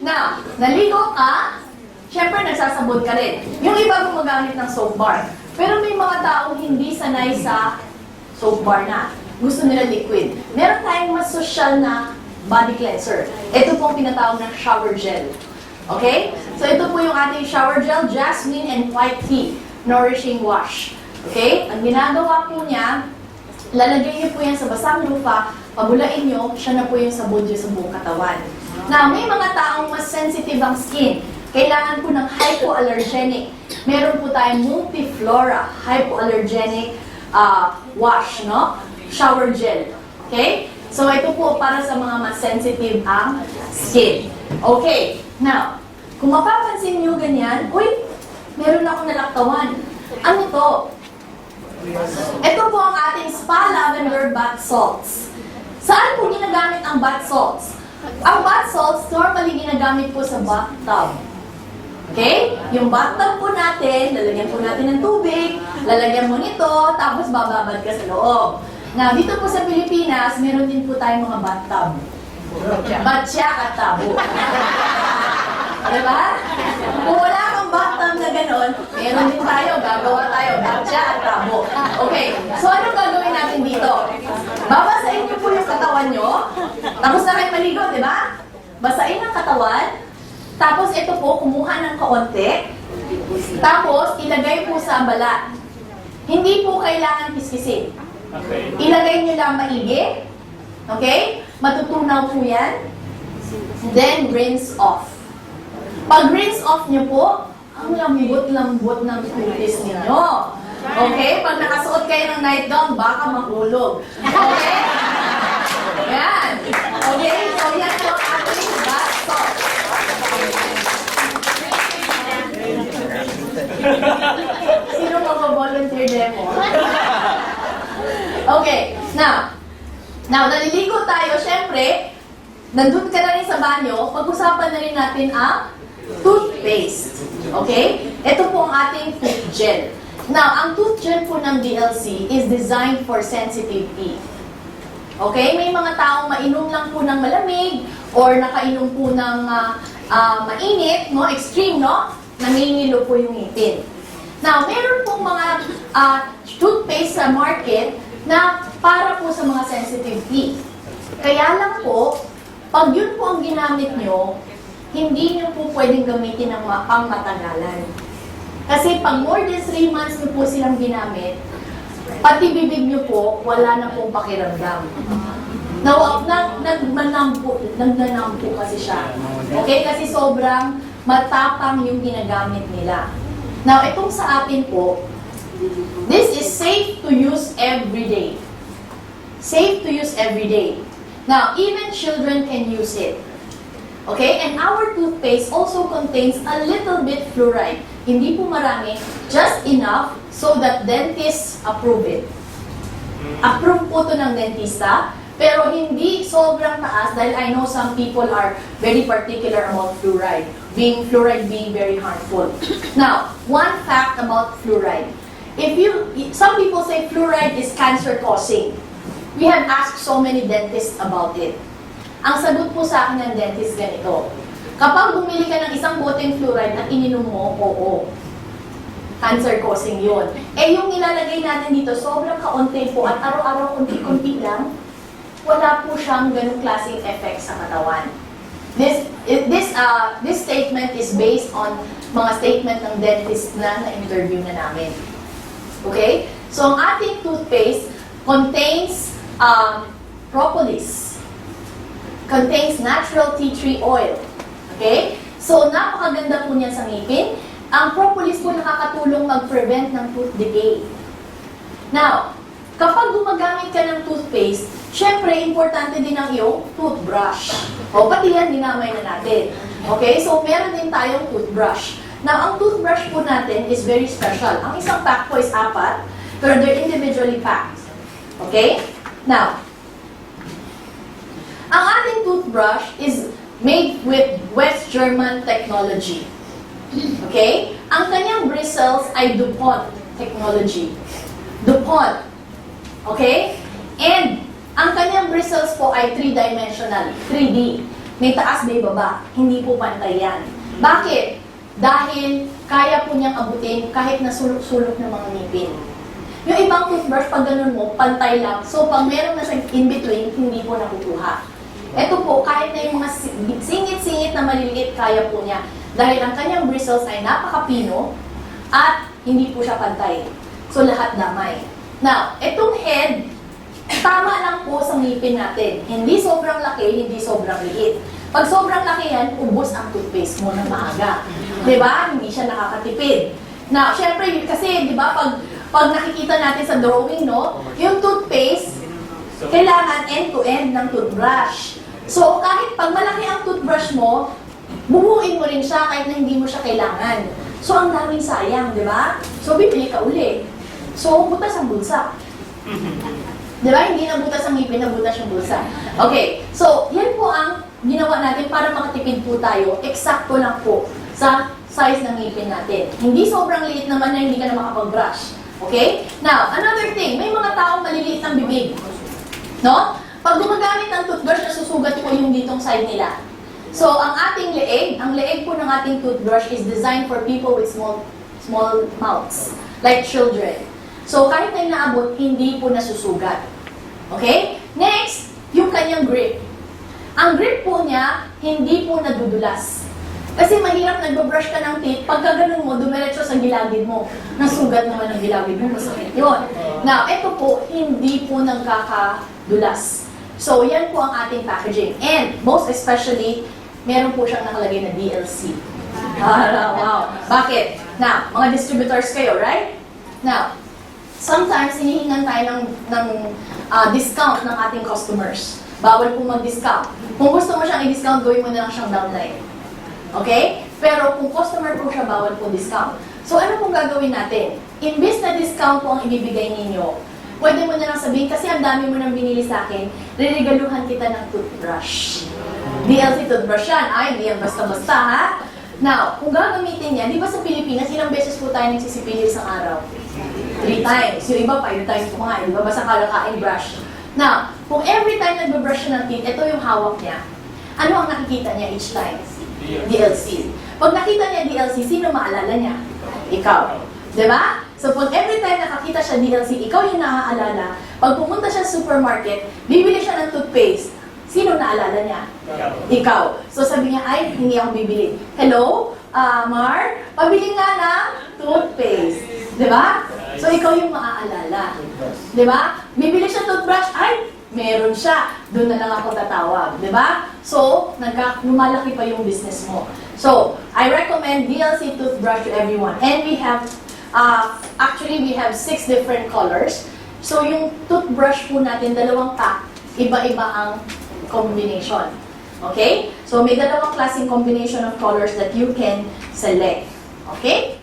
Now, naligo ka, syempre nagsasabon ka rin. Yung iba gumagamit ng soap bar. Pero may mga taong hindi sanay sa soap bar na. Gusto nila liquid. Meron tayong mas social na body cleanser. Ito pong pinatawag ng shower gel. Okay? So ito po yung ating shower gel, jasmine and white tea, nourishing wash. Okay? Ang ginagawa po niya, lalagay niyo po yan sa basang lupa, pabulain niyo, siya na po yung sabon niyo sa buong katawan. Now, may mga taong mas sensitive ang skin. Kailangan po ng hypoallergenic. Meron po tayong multiflora hypoallergenic wash, no? Shower gel. Okay? So, ito po para sa mga mas sensitive ang skin. Okay. Now, kung mapapansin niyo ganyan, uy, meron akong nalaktawan. Ano to? Ito po ang ating spa lavender bath salts. Saan po ginagamit ang bath salts? Ang bath salts, normally ginagamit po sa bathtub. Okay? Yung bathtub po natin, lalagyan po natin ng tubig, lalagyan mo nito, tapos bababad ka sa loob. Now, dito po sa Pilipinas, meron din po tayong mga bathtub. Batya at tabo. Diba? Kung wala kang bathtub na gano'n, meron din tayo, gagawa tayo, batya at tabo. Okay, so anong gagawin natin dito? Babasahin niyo po yung katawan niyo, tapos na kayo maligo, di ba? Basahin ang katawan, tapos ito po, kumuha ng kaunti, tapos ilagay po sa balat. Hindi po kailangan piskisin. Ilagay niyo lang maigi. Okay? Matutunaw po yan. Then, rinse off. Pag rinse off niyo po, ang lambot-lambot ng kutis ninyo. Okay? Pag nakasuot kayo ng night gown, baka mahulog. Okay? Yan. Okay? So, yan po ang ating bath salt. Sino mag-volunteer demo? Okay. Now, naliligo tayo, syempre, nandun ka na rin sa banyo, pag-usapan na rin natin ang toothpaste. Okay? Ito po ang ating tooth gel. Now, ang tooth gel po ng DLC is designed for sensitive teeth. Okay? May mga taong mainom lang po ng malamig or nakainom po ng mainit, no? Extreme, no? Namimilo po yung ngipin. Now, meron pong mga toothpaste sa market na para po sa mga sensitive teeth. Kaya lang po, pag yun po ang ginamit nyo, hindi nyo po pwedeng gamitin ng pangmatagalan. Kasi pag more than 3 months nyo po silang ginamit, pati bibig nyo po, wala na pong pakiramdam. Nagnanam po kasi siya. Okay? Kasi sobrang matapang yung ginagamit nila. Now, itong sa atin po, this is safe to use every day. Safe to use every day. Now, even children can use it. Okay? And our toothpaste also contains a little bit fluoride. Hindi po marami, just enough so that dentists approve it. Approve po to ng dentista, pero hindi sobrang taas dahil I know some people are very particular about fluoride. Fluoride being very harmful. Now, one fact about fluoride. Some people say fluoride is cancer-causing. We have asked so many dentists about it. Ang sagot po sa akin ng dentist ganito. Kapag bumili ka ng isang boteng fluoride at ininom mo, oo. Cancer-causing yun. Eh yung nilalagay natin dito, sobrang kaunti po at araw-araw kunti-kunti lang, wala po siyang ganung klaseng effect sa katawan. This statement is based on mga statement ng dentist na na-interview na namin. Okay? So, ang ating toothpaste contains propolis. Contains natural tea tree oil. Okay? So, napakaganda po niyan sa ngipin. Ang propolis po nakakatulong mag-prevent ng tooth decay. Now, kapag gumagamit ka ng toothpaste, syempre, importante din ang iyong toothbrush. O, pati yan, dinamay na natin. Okay? So, meron din tayong toothbrush. Now, ang toothbrush po natin is very special. Ang isang pack po is 4, pero they're individually packed. Okay? Now, ang ating toothbrush is made with West German technology. Okay? Ang kanyang bristles ay DuPont technology. DuPont. Okay? And ang kanyang bristles po ay 3-dimensional, 3D. May taas, may baba. Hindi po pantay yan. Bakit? Dahil kaya po niyang abutin kahit na sulok-sulok ng mga ngipin. Yung ibang toothbrush, pag ganun mo, pantay lang. So, pag meron na sa in-between, hindi po nakukuha. Ito po, kahit na yung mga singit-singit na maliliit, kaya po niya. Dahil ang kanyang bristles ay napakapino at hindi po siya pantay. So, lahat damay. Now, itong head, tama lang po sa ngipin natin. Hindi sobrang laki, hindi sobrang liit. Pag sobrang laki yan, ubos ang toothpaste mo na maaga. Diba? Hindi siya nakakatipid. Now, syempre, kasi, diba, pag nakikita natin sa drawing, no, yung toothpaste, kailangan end-to-end ng toothbrush. So, kahit pag malaki ang toothbrush mo, bubuin mo rin siya kahit na hindi mo siya kailangan. So, ang daming sayang, di ba? So, bibili ka uli. So, butas ang bulsa. Di ba? Hindi na butas ang ngipin, na butas yung bulsa. Okay, so, yan po ang ginawa natin para makatipid po tayo. Eksakto lang po sa size ng ngipin natin. Hindi sobrang liit naman na hindi ka na makapag-brush. Okay? Now, another thing, may mga taong maliliit ang bibig. No? Pag gumagamit ng toothbrush, nasusugat po yung ditong side nila. So, ang ating leeg, ang leeg po ng ating toothbrush is designed for people with small mouths, like children. So, kahit na inaabot, hindi po nasusugat. Okay? Next, yung kanyang grip. Ang grip po niya, hindi po nadudulas. Kasi mahirap nagbo-brush ka ng teeth, pagka ganun mo, dumiretso sa gilagid mo. Nasugat naman ang gilagid mo, masakit yun. Now, ito po, hindi po nagkakadulas. So, yan po ang ating packaging. And, most especially, meron po siyang nakalagay na DLC. Wow. Bakit? Now, mga distributors kayo, right? Now, sometimes, hinihingan tayo ng discount ng ating customers. Bawal po mag-discount. Kung gusto mo siyang i-discount, gawin mo na lang siyang downline. Okay? Pero kung customer po siya, bawal po discount. So, ano pong gagawin natin? Imbis na discount po ang ibibigay ninyo, pwede mo na lang sabihin, kasi ang dami mo nang binili sa akin, reregaluhan kita ng toothbrush. DLC toothbrush yan. Ay, di yan basta-basta, ha? Now, kung gagamitin yan, di ba sa Pilipinas, ilang beses po tayo nagsisipilyo isang araw? 3 times. Yung iba, 5 times po nga. Di ba? Basta kalakain brush. Now, kung every time nagbe-brush siya ng teeth, ito yung hawak niya. Ano ang nakikita niya each time? DLC. Pag nakita niya DLC, sino maalala niya? Ikaw. Diba? So, pag every time nakakita siya DLC, ikaw yung naaalala. Pag pumunta siya sa supermarket, bibili siya ng toothpaste. Sino naalala niya? Ikaw. So, sabi niya, ay, hindi ako bibili. Hello? Mar? Pabili nga ng toothpaste. Diba? So, ikaw yung maaalala. Diba? Bibili siya toothbrush, ay, meron siya. Doon na lang ako tatawag. Diba? So, lumalaki pa yung business mo. So, I recommend DLC toothbrush to everyone. And we have, actually, we have 6 different colors. So, yung toothbrush po natin, 2 pack, iba-iba ang combination. Okay? So, may 2 klaseng combination of colors that you can select. Okay?